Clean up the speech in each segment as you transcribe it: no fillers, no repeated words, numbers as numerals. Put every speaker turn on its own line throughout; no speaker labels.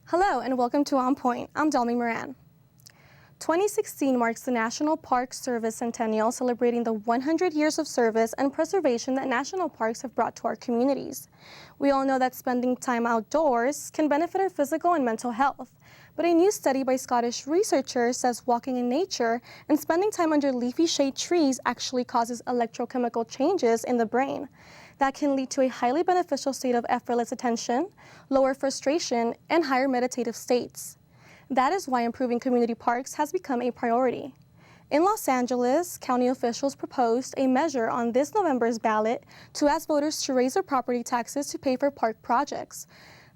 Hello and welcome to On Point. I'm Moran. 2016 marks the National Park Service Centennial, celebrating the 100 years of service and preservation that national parks have brought to our communities. We all know that spending time outdoors can benefit our physical and mental health, but a new study by Scottish researchers says walking in nature and spending time under leafy shade trees actually causes electrochemical changes in the brain that can lead to a highly beneficial state of effortless attention, lower frustration, and higher meditative states. That is why improving community parks has become a priority. In Los Angeles, county officials proposed a measure on this November's ballot to ask voters to raise their property taxes to pay for park projects.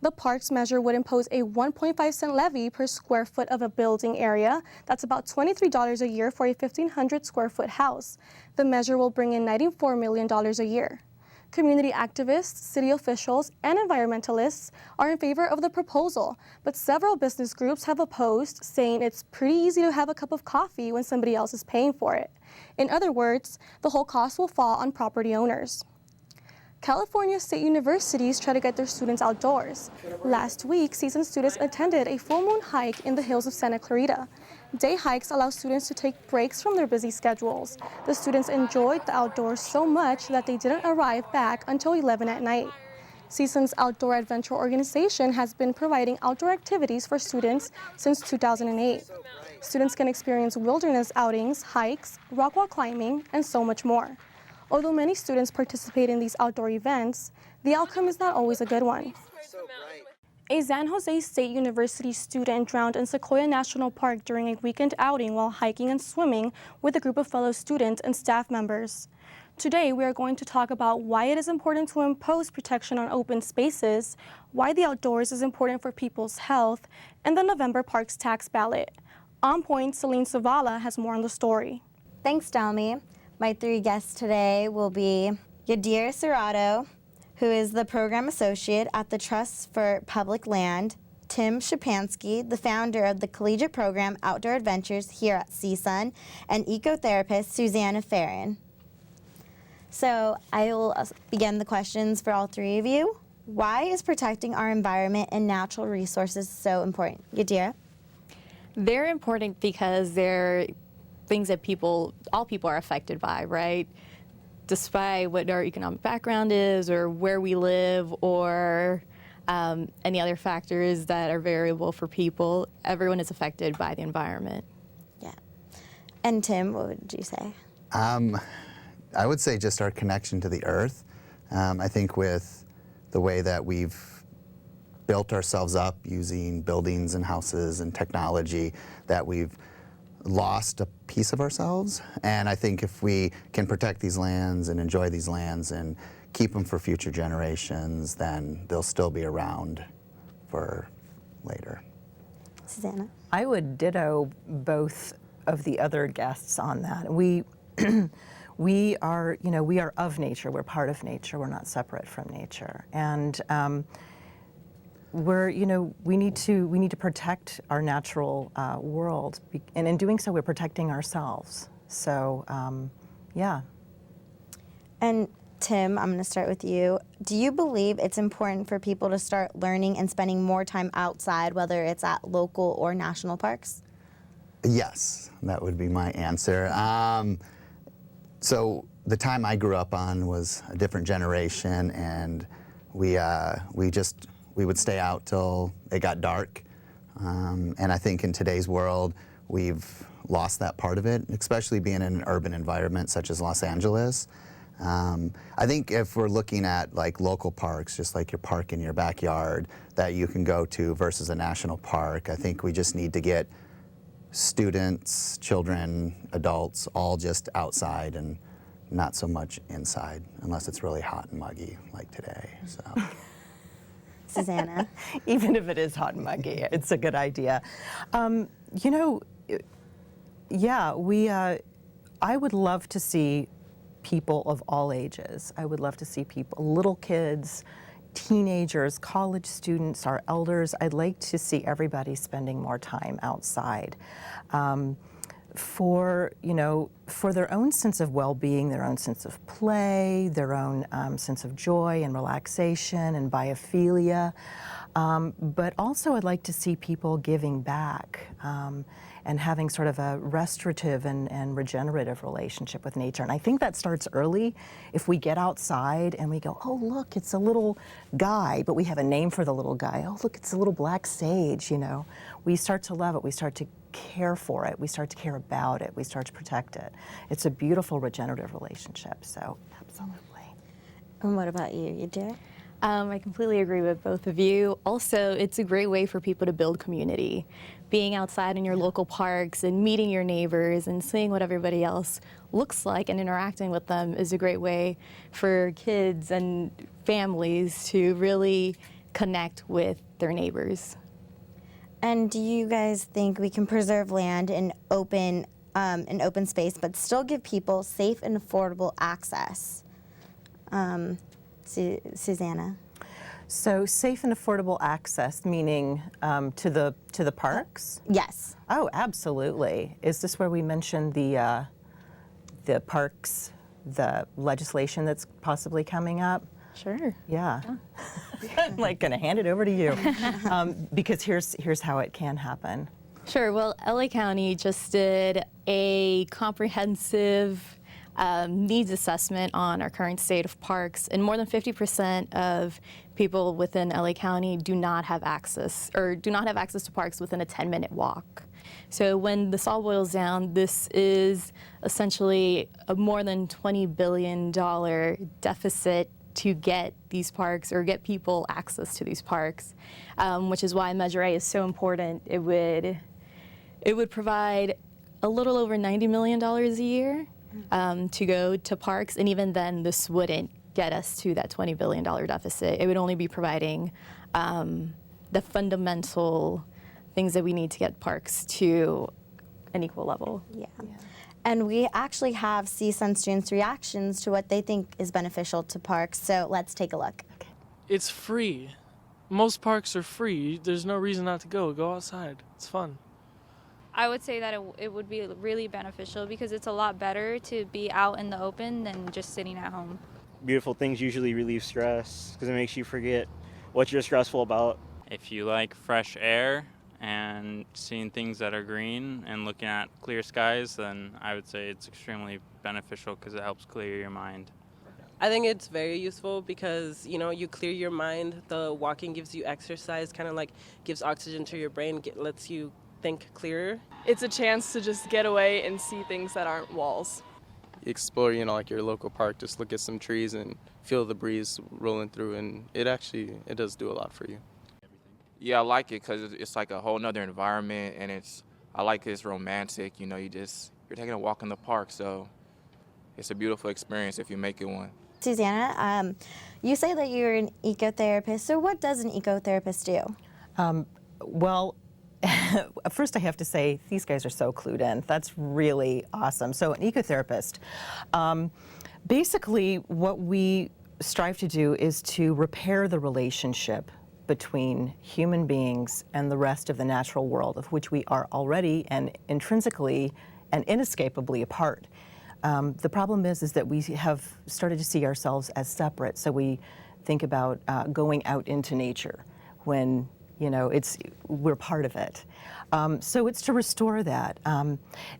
The parks measure would impose a 1.5-cent levy per square foot of a building area. That's about $23 a year for a 1,500 square foot house. The measure will bring in $94 million a year. Community activists, city officials, and environmentalists are in favor of the proposal, but several business groups have opposed, saying it's pretty easy to have a cup of coffee when somebody else is paying for it. In other words, the whole cost will fall on property owners. California state universities try to get their students outdoors. Last week, CSUN students attended a full moon hike in the hills of Santa Clarita. Day hikes allow students to take breaks from their busy schedules. The students enjoyed the outdoors so much that they didn't arrive back until 11 at night. CSUN's Outdoor Adventure organization has been providing outdoor activities for students since 2008. Students can experience wilderness outings, hikes, rock wall climbing, and so much more. Although many students participate in these outdoor events, the outcome is not always a good one. A San Jose State University student drowned in Sequoia National Park during a weekend outing while hiking and swimming with a group of fellow students and staff members. Today, we are going to talk about why it is important to impose protection on open spaces, why the outdoors is important for people's health, and the November Parks tax ballot. On Point, Celine Zavala has more on the story.
Thanks, Dalmi. My three guests today will be Yadira Cerrato, who is the Program Associate at the Trust for Public Land, Tim Szczepanski, the founder of the collegiate program Outdoor Adventures here at CSUN, and ecotherapist Suzannah Ferron. So I will begin the questions for all three of you. Why is protecting our environment and natural resources so important? Yadira?
They're important because they're things that all people are affected by, right? Despite what our economic background is or where we live or any other factors that are variable for people, everyone is affected by the environment.
Yeah. And Tim, what would you say?
I would say just our connection to the earth. I think with the way that we've built ourselves up using buildings and houses and technology, that we've lost a piece of ourselves. And I think if we can protect these lands and enjoy these lands and keep them for future generations, then they'll still be around for later.
Suzannah?
I would ditto both of the other guests on that. We are of nature. We're part of nature. We're not separate from nature. And we need to protect our natural world, and in doing so, we're protecting ourselves. So, yeah.
And Tim, I'm going to start with you. Do you believe it's important for people to start learning and spending more time outside, whether it's at local or national parks?
Yes, that would be my answer. So the time I grew up on was a different generation, and we would stay out till it got dark. And I think in today's world, we've lost that part of it, especially being in an urban environment such as Los Angeles. I think if we're looking at like local parks, just like your park in your backyard that you can go to versus a national park, I think we just need to get students, children, adults, all just outside and not so much inside, unless it's really hot and muggy like today. So.
Suzannah?
Even if it is hot and muggy, it's a good idea. I would love to see people of all ages. I would love to see little kids, teenagers, college students, our elders. I'd like to see everybody spending more time outside. For their own sense of well-being, their own sense of play, their own sense of joy and relaxation and biophilia. But also I'd like to see people giving back and having sort of a restorative and regenerative relationship with nature. And I think that starts early. If we get outside and we go, oh, look, it's a little guy, but we have a name for the little guy. Oh, look, it's a little black sage, you know. We start to love it. We start to care for it. We start to care about it. We start to protect it. It's a beautiful regenerative relationship, so absolutely.
And what about you, Yadira?
I completely agree with both of you. Also, it's a great way for people to build community. Being outside in your local parks and meeting your neighbors and seeing what everybody else looks like and interacting with them is a great way for kids and families to really connect with their neighbors.
And do you guys think we can preserve land in open space, but still give people safe and affordable access? Suzannah.
So safe and affordable access, meaning to the parks?
Yes.
Oh, absolutely. Is this where we mentioned the parks, the legislation that's possibly coming up?
Sure.
Yeah. I'm like going to hand it over to you because here's how it can happen.
Sure. Well, LA County just did a comprehensive needs assessment on our current state of parks, and more than 50% of people within LA County do not have access to parks within a 10-minute walk. So when this all boils down, this is essentially a more than $20 billion deficit to get these parks or get people access to these parks, which is why Measure A is so important. It would provide a little over $90 million a year to go to parks, and even then this wouldn't get us to that $20 billion deficit. It would only be providing the fundamental things that we need to get parks to an equal level.
Yeah. And we actually have CSUN students' reactions to what they think is beneficial to parks, so let's take a look.
It's free. Most parks are free. There's no reason not to go. Go outside. It's fun.
I would say that it would be really beneficial because it's a lot better to be out in the open than just sitting at home.
Beautiful things usually relieve stress because it makes you forget what you're stressful about.
If you like fresh air and seeing things that are green and looking at clear skies, then I would say it's extremely beneficial because it helps clear your mind.
I think it's very useful because, you know, you clear your mind. The walking gives you exercise, kind of like gives oxygen to your brain, lets you think clearer.
It's a chance to just get away and see things that aren't walls.
Explore, you know, like your local park, just look at some trees and feel the breeze rolling through, and it does do a lot for you.
Yeah, I like it because it's like a whole nother environment, and I like it's romantic. You know, you're taking a walk in the park, so it's a beautiful experience if you make it one.
Suzannah, you say that you're an ecotherapist, so what does an ecotherapist do?
Well, first I have to say, these guys are so clued in. That's really awesome. So an ecotherapist, basically what we strive to do is to repair the relationship between human beings and the rest of the natural world, of which we are already and intrinsically and inescapably a part. The problem is that we have started to see ourselves as separate, so we think about going out into nature when, you know, we're part of it. So it's to restore that.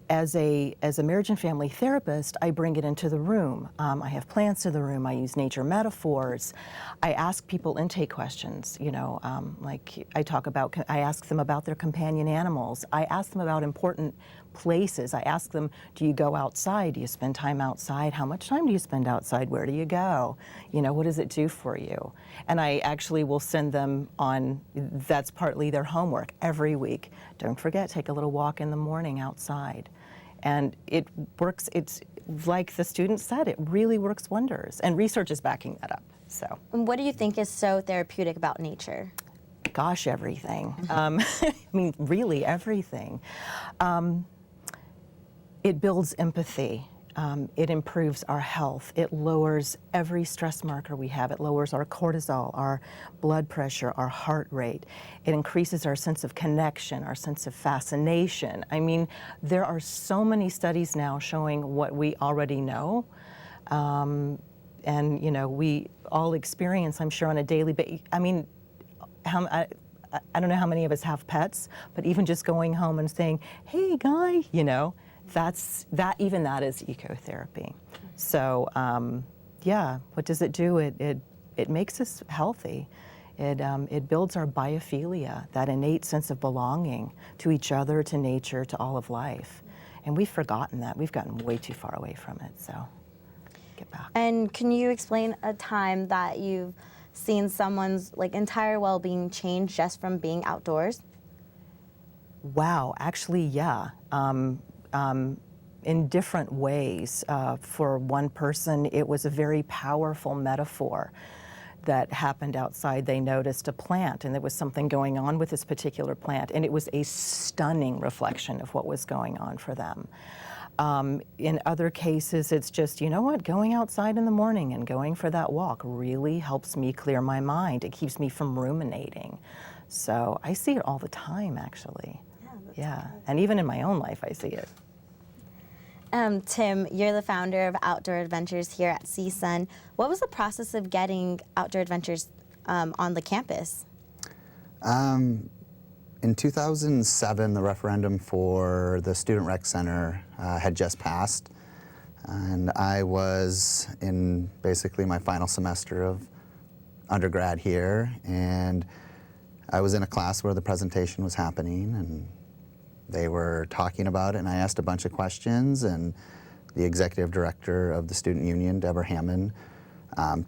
As a marriage and family therapist, I bring it into the room. I have plants in the room. I use nature metaphors. I ask people intake questions. You know, like I ask them about their companion animals. I ask them about important places. I ask them, do you go outside? Do you spend time outside? How much time do you spend outside? Where do you go? You know, what does it do for you? And I actually will send them on, that's partly their homework every week. Don't forget, take a little walk in the morning outside. And it works, it's like the student said, it really works wonders. And research is backing that up, so.
And what do you think is so therapeutic about nature?
Gosh, everything. I mean, really everything. It builds empathy. It improves our health. It lowers every stress marker we have. It lowers our cortisol, our blood pressure, our heart rate. It increases our sense of connection, our sense of fascination. I mean, there are so many studies now showing what we already know. And, you know, we all experience, I'm sure, on a daily basis. I mean, I don't know how many of us have pets, but even just going home and saying, "Hey, guy," you know, that is ecotherapy. So yeah, what does it do? It makes us healthy. It builds our biophilia, that innate sense of belonging to each other, to nature, to all of life. And we've forgotten that. We've gotten way too far away from it, so get back.
And can you explain a time that you've seen someone's like entire well-being change just from being outdoors?
Wow, actually, yeah. In different ways. For one person, it was a very powerful metaphor that happened outside. They noticed a plant, and there was something going on with this particular plant, and it was a stunning reflection of what was going on for them. In other cases, it's just, you know what, going outside in the morning and going for that walk really helps me clear my mind. It keeps me from ruminating. So I see it all the time, actually. Yeah, and even in my own life, I see it.
Tim, you're the founder of Outdoor Adventures here at CSUN. What was the process of getting Outdoor Adventures on the campus?
In 2007, the referendum for the Student Rec Center had just passed, and I was in basically my final semester of undergrad here, and I was in a class where the presentation was happening, and they were talking about it, and I asked a bunch of questions, and the executive director of the student union, Deborah Hammond,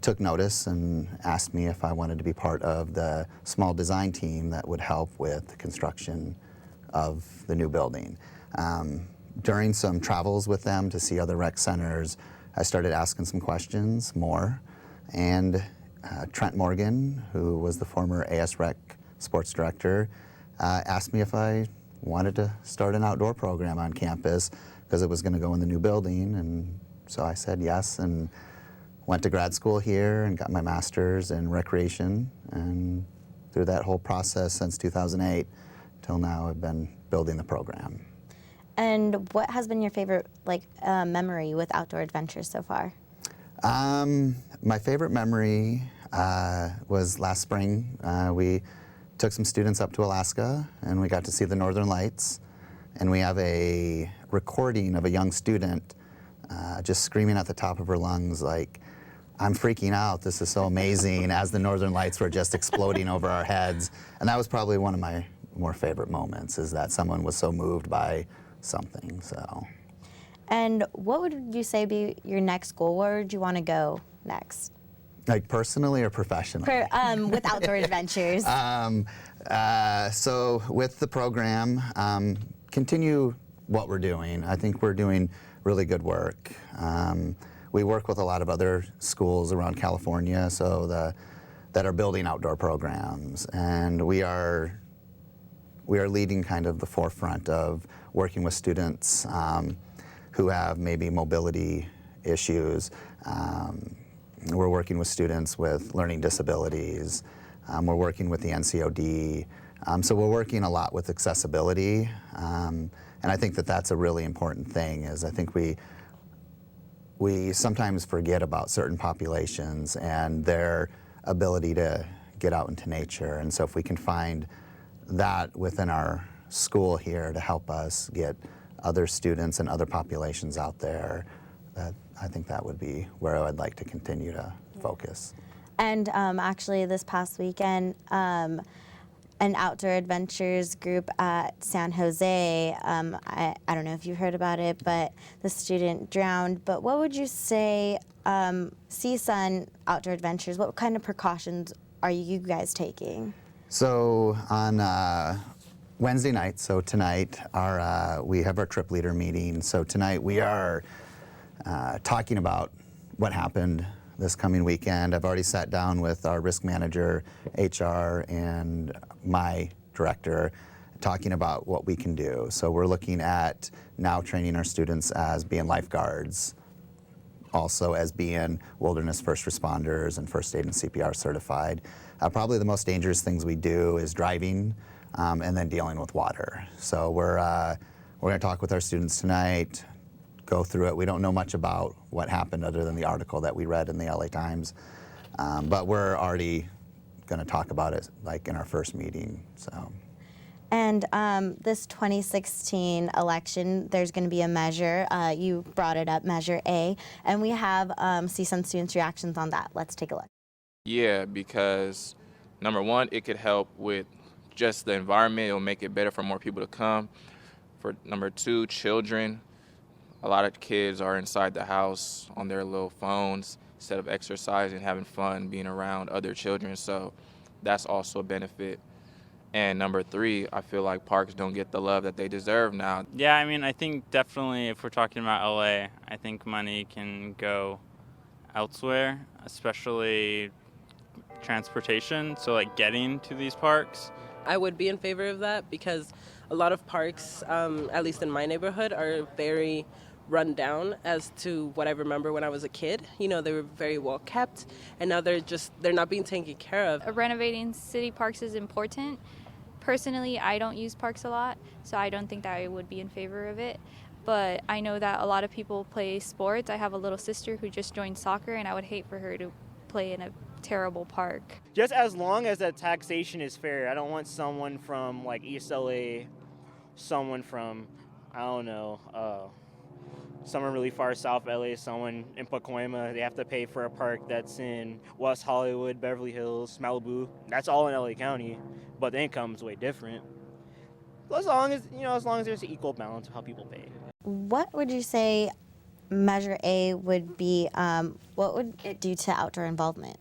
took notice and asked me if I wanted to be part of the small design team that would help with the construction of the new building. During some travels with them to see other rec centers, I started asking some questions more, and Trent Morgan, who was the former AS Rec sports director, asked me if I wanted to start an outdoor program on campus because it was going to go in the new building, and so I said yes and went to grad school here and got my master's in recreation, and through that whole process since 2008 till now I've been building the program.
And what has been your favorite memory with Outdoor Adventures so far?
My favorite memory was last spring. We took some students up to Alaska, and we got to see the Northern Lights, and we have a recording of a young student just screaming at the top of her lungs like, "I'm freaking out, this is so amazing," as the Northern Lights were just exploding over our heads. And that was probably one of my more favorite moments, is that someone was so moved by something. So.
And what would you say be your next goal? Where would you want to go next?
Like personally or professionally?
With Outdoor Adventures.
So with the program, continue what we're doing. I think we're doing really good work. We work with a lot of other schools around California, that are building outdoor programs, and we are leading kind of the forefront of working with students who have maybe mobility issues. We're working with students with learning disabilities. We're working with the NCOD. So we're working a lot with accessibility. And I think that that's a really important thing, is I think we sometimes forget about certain populations and their ability to get out into nature. And so if we can find that within our school here to help us get other students and other populations out there, I think that would be where I'd like to continue to focus.
And actually this past weekend, an Outdoor Adventures group at San Jose, I don't know if you've heard about it, but the student drowned. But what would you say, CSUN Outdoor Adventures, what kind of precautions are you guys taking?
So on Wednesday night, so tonight, we have our trip leader meeting. So tonight we are talking about what happened this coming weekend. I've already sat down with our risk manager, HR, and my director, talking about what we can do. So we're looking at now training our students as being lifeguards, also as being wilderness first responders and first aid and CPR certified. Probably the most dangerous things we do is driving and then dealing with water. So we're going to talk with our students tonight, go through it. We don't know much about what happened other than the article that we read in the LA Times, but we're already going to talk about it like in our first meeting. So.
And this 2016 election, there's going to be a measure. You brought it up, Measure A, and we have CSUN students' reactions on that. Let's take a look.
Yeah, because number one, it could help with just the environment. It'll make it better for more people to come. For number two, children. A lot of kids are inside the house on their little phones instead of exercising, having fun, being around other children. So that's also a benefit. And number three, I feel like parks don't get the love that they deserve now.
Yeah, I mean, I think definitely if we're talking about LA, I think money can go elsewhere, especially transportation, so like getting to these parks.
I would be in favor of that because a lot of parks, at least in my neighborhood, are very run down as to what I remember when I was a kid. You know, they were very well kept, and now they're not being taken care of.
Renovating city parks is important. Personally, I don't use parks a lot, so I don't think that I would be in favor of it. But I know that a lot of people play sports. I have a little sister who just joined soccer, and I would hate for her to play in a terrible park.
Just as long as the taxation is fair. I don't want someone from like East LA, someone from, I don't know, someone really far south LA, someone in Pacoima, they have to pay for a park that's in West Hollywood, Beverly Hills, Malibu. That's all in LA County, but the income's way different. As long as there's an equal balance of how people pay.
What would you say Measure A would be, what would it do to outdoor involvement?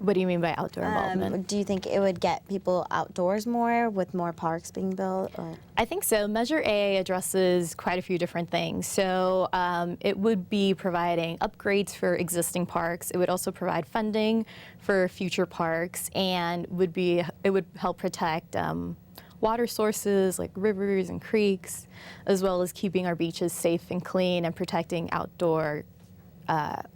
What do you mean by outdoor involvement?
Do you think it would get people outdoors more with more parks being built? Or?
I think so. Measure A addresses quite a few different things. So it would be providing upgrades for existing parks. It would also provide funding for future parks, and it would help protect water sources like rivers and creeks, as well as keeping our beaches safe and clean and protecting outdoor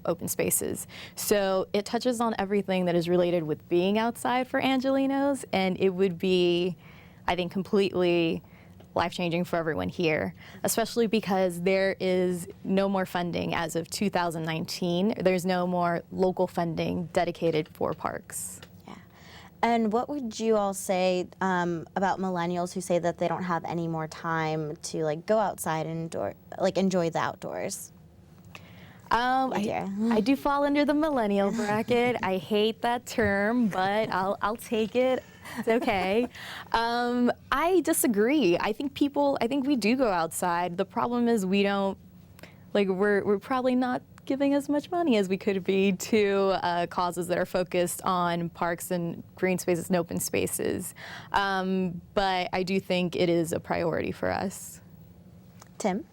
open spaces. So it touches on everything that is related with being outside for Angelenos, and it would be, I think, completely life-changing for everyone here, especially because there is no more funding as of 2019. There's no more local funding dedicated for parks.
Yeah. And what would you all say about millennials who say that they don't have any more time to like go outside and enjoy the outdoors?
I do fall under the millennial bracket. I hate that term, but I'll take it. It's okay. I disagree. I think we do go outside. The problem is we don't, we're probably not giving as much money as we could be to causes that are focused on parks and green spaces and open spaces. But I do think it is a priority for us.
Tim?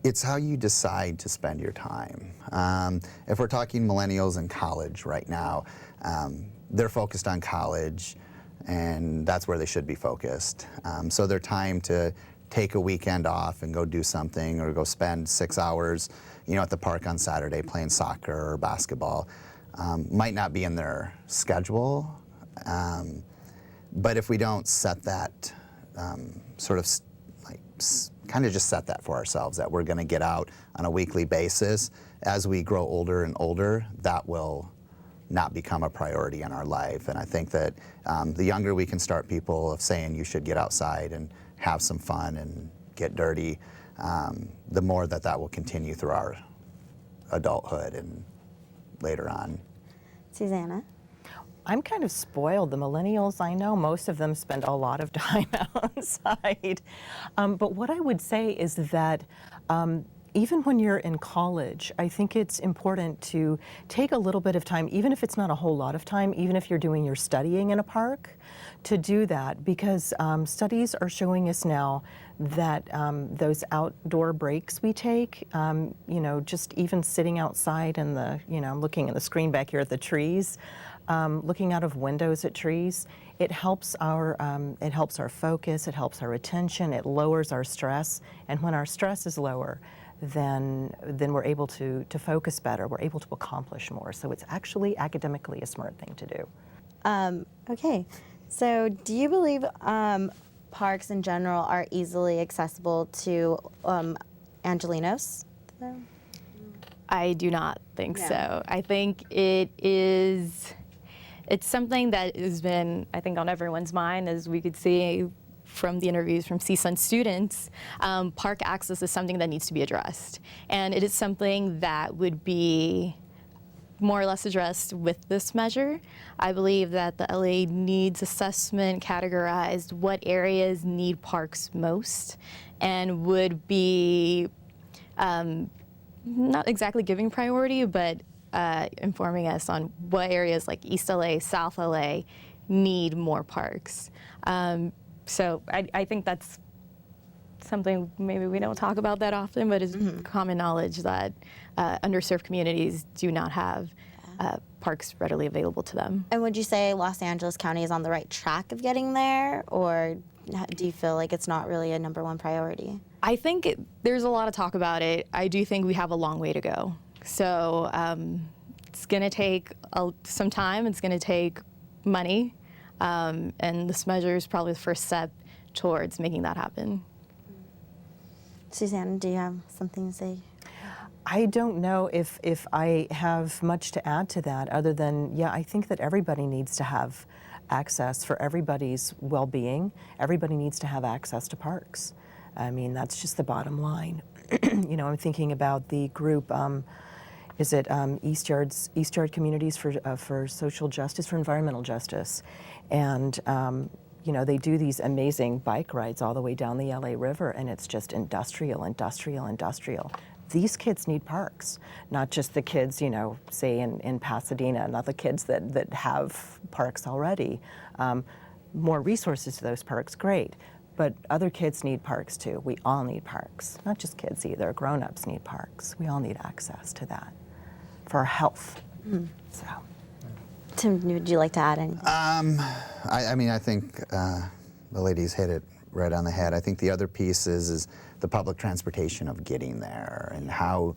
It's how you decide to spend your time. If we're talking millennials in college right now, they're focused on college, and that's where they should be focused. So their time to take a weekend off and go do something or go spend 6 hours, at the park on Saturday playing soccer or basketball might not be in their schedule. But if we don't set that kind of just set that for ourselves, that we're going to get out on a weekly basis. As we grow older and older, that will not become a priority in our life. And I think that the younger we can start people of saying you should get outside and have some fun and get dirty, the more that will continue through our adulthood and later on.
Suzannah?
I'm kind of spoiled. The millennials, I know most of them spend a lot of time outside. But what I would say is that even when you're in college, I think it's important to take a little bit of time, even if it's not a whole lot of time, even if you're doing your studying in a park, to do that, because studies are showing us now that those outdoor breaks we take, just even sitting outside in the, I'm looking at the screen back here at the trees, looking out of windows at trees, it helps our focus, it helps our attention, it lowers our stress, and when our stress is lower, then we're able to focus better, we're able to accomplish more. So it's actually academically a smart thing to do.
Okay, so do you believe parks in general are easily accessible to Angelenos?
I do not think so. I think it's something that has been, I think, on everyone's mind, as we could see from the interviews from CSUN students. Park access is something that needs to be addressed. And it is something that would be more or less addressed with this measure. I believe that the LA needs assessment categorized what areas need parks most and would be not exactly giving priority, but informing us on what areas like East LA, South LA need more parks. So I think that's something maybe we don't talk about that often, but it's common knowledge that underserved communities do not have parks readily available to them.
And would you say Los Angeles County is on the right track of getting there, or do you feel like it's not really a #1 priority?
I think there's a lot of talk about it. I do think we have a long way to go. So it's going to take some time. It's going to take money. And this measure is probably the first step towards making that happen.
Suzannah, do you have something to say?
I don't know if I have much to add to that other than, I think that everybody needs to have access for everybody's well-being. Everybody needs to have access to parks. I mean, that's just the bottom line. I'm thinking about the group, is it East Yard Communities for Social Justice, for Environmental Justice. And, they do these amazing bike rides all the way down the LA River, and it's just industrial. These kids need parks, not just the kids, say in Pasadena, not the kids that have parks already. More resources to those parks, great. But other kids need parks too. We all need parks, not just kids either. Grown-ups need parks. We all need access to that for our health. So,
Tim, would you like to add anything?
I think the ladies hit it right on the head. I think the other piece is the public transportation of getting there, and how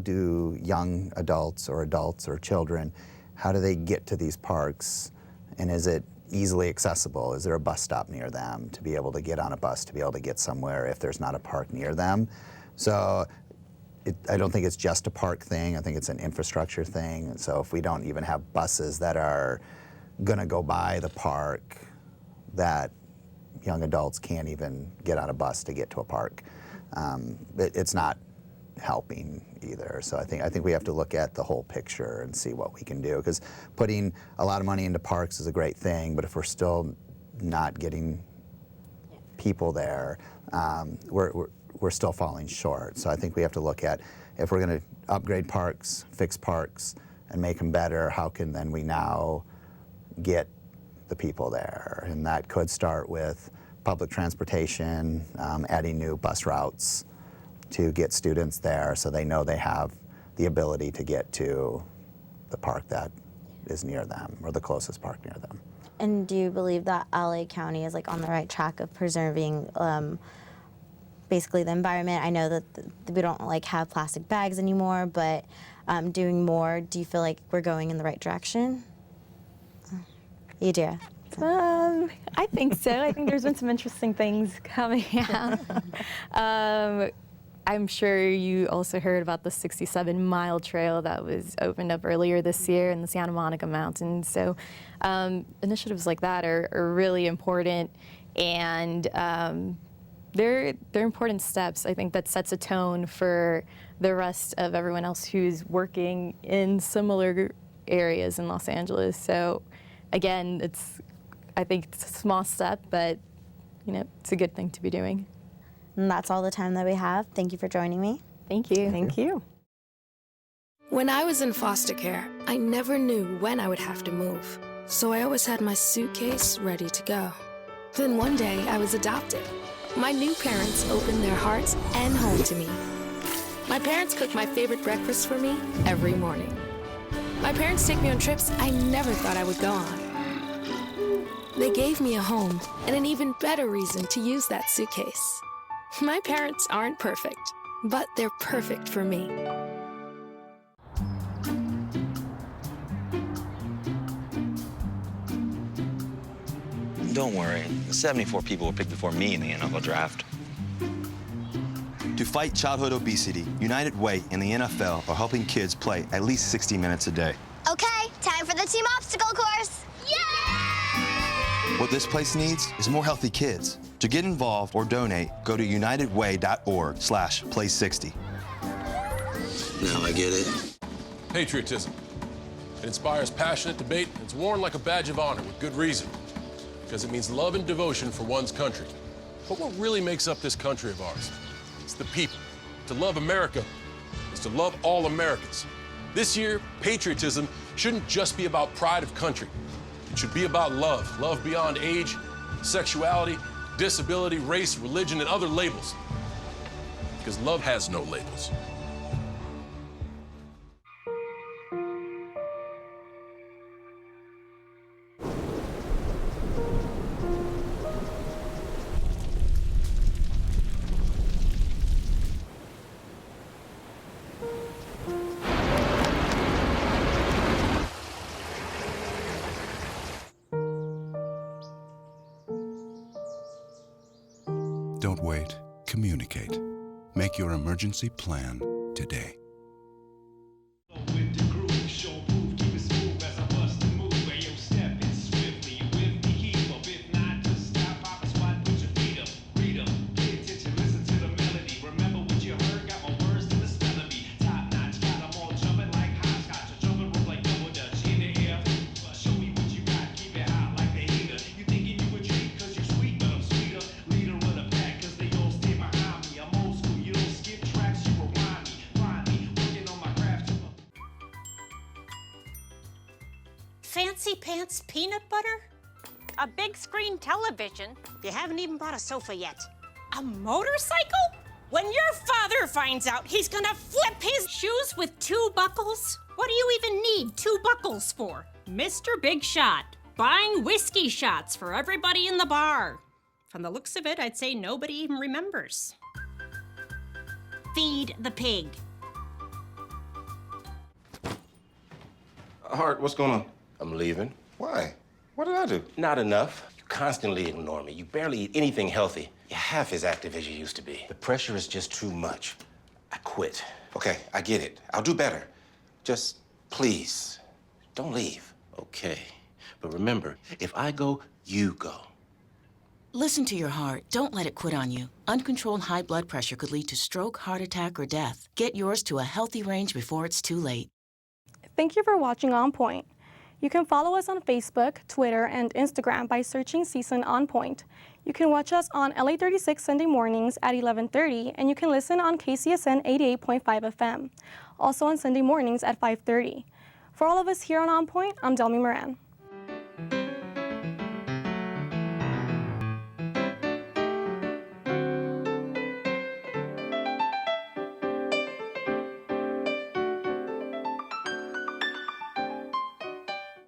do young adults or children, how do they get to these parks, and is it easily accessible? Is there a bus stop near them to be able to get on a bus to be able to get somewhere if there's not a park near them? So I don't think it's just a park thing. I think it's an infrastructure thing. And so if we don't even have buses that are going to go by the park, that young adults can't even get on a bus to get to a park, it's not helping either. So I think we have to look at the whole picture and see what we can do, because putting a lot of money into parks is a great thing, but if we're still not getting people there, we're still falling short. So I think we have to look at, if we're going to upgrade parks, fix parks, and make them better, how can then we now get the people there? And that could start with public transportation, adding new bus routes to get students there so they know they have the ability to get to the park that is near them, or the closest park near them.
And do you believe that LA County is on the right track of preserving basically the environment? I know that we don't have plastic bags anymore, but doing more, do you feel like we're going in the right direction? Yadira.
I think so. I think there's been some interesting things coming out. I'm sure you also heard about the 67-mile trail that was opened up earlier this year in the Santa Monica Mountains. So initiatives like that are really important, and they're important steps. I think that sets a tone for the rest of everyone else who's working in similar areas in Los Angeles. So again, I think it's a small step, but it's a good thing to be doing.
And that's all the time that we have. Thank you for joining me.
Thank you.
Thank you.
When I was in foster care, I never knew when I would have to move. So I always had my suitcase ready to go. Then one day I was adopted. My new parents opened their hearts and home to me. My parents cook my favorite breakfast for me every morning. My parents take me on trips I never thought I would go on. They gave me a home and an even better reason to use that suitcase. My parents aren't perfect, but they're perfect for me.
Don't worry, 74 people were picked before me in the NFL draft. To fight childhood obesity, United Way and the NFL are helping kids play at least 60 minutes a day.
Okay, time for the team obstacle course. Yay!
What this place needs is more healthy kids. To get involved or donate, go to unitedway.org/play60.
Now I get it.
Patriotism. It inspires passionate debate. It's worn like a badge of honor with good reason, because it means love and devotion for one's country. But what really makes up this country of ours? It's the people. To love America is to love all Americans. This year, patriotism shouldn't just be about pride of country. It should be about love. Love beyond age, sexuality, disability, race, religion, and other labels. Because love has no labels.
Don't wait. Communicate. Make your emergency plan today.
Fancy pants peanut butter? A big screen television? You haven't even bought a sofa yet. A motorcycle? When your father finds out, he's gonna flip his shoes with 2 buckles? What do you even need 2 buckles for? Mr. Big Shot, buying whiskey shots for everybody in the bar. From the looks of it, I'd say nobody even remembers. Feed the pig.
Hart, what's going on? I'm leaving. Why? What did I do? Not enough. You constantly ignore me. You barely eat anything healthy. You're half as active as you used to be. The pressure is just too much. I quit. Okay, I get it. I'll do better. Just please, don't leave. Okay. But remember, if I go, you go.
Listen to your heart. Don't let it quit on you. Uncontrolled high blood pressure could lead to stroke, heart attack, or death. Get yours to a healthy range before it's too late.
Thank you for watching On Point. You can follow us on Facebook, Twitter, and Instagram by searching CSUN On Point. You can watch us on LA 36 Sunday mornings at 11:30, and you can listen on KCSN 88.5 FM, also on Sunday mornings at 5:30. For all of us here on Point, I'm Delmy Moran.